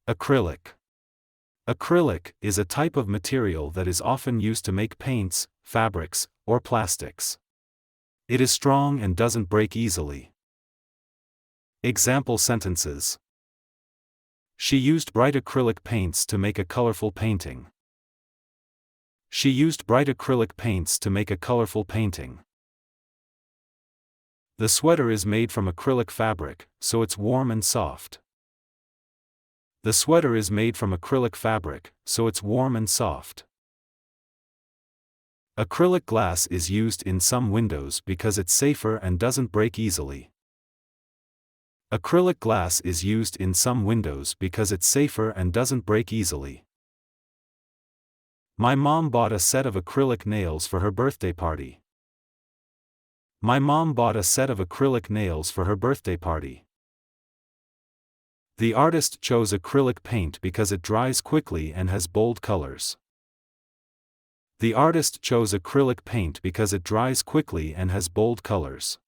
Acrylic. Acrylic is a type of material that is often used to make paints, fabrics, or plastics. It is strong and doesn't break easily. Example sentences. She used bright acrylic paints to make a colorful painting. She used bright acrylic paints to make a colorful painting. The sweater is made from acrylic fabric, so it's warm and soft. The sweater is made from acrylic fabric, so it's warm and soft. Acrylic glass is used in some windows because it's safer and doesn't break easily. Acrylic glass is used in some windows because it's safer and doesn't break easily. My mom bought a set of acrylic nails for her birthday party. My mom bought a set of acrylic nails for her birthday party. The artist chose acrylic paint because it dries quickly and has bold colors. The artist chose acrylic paint because it dries quickly and has bold colors.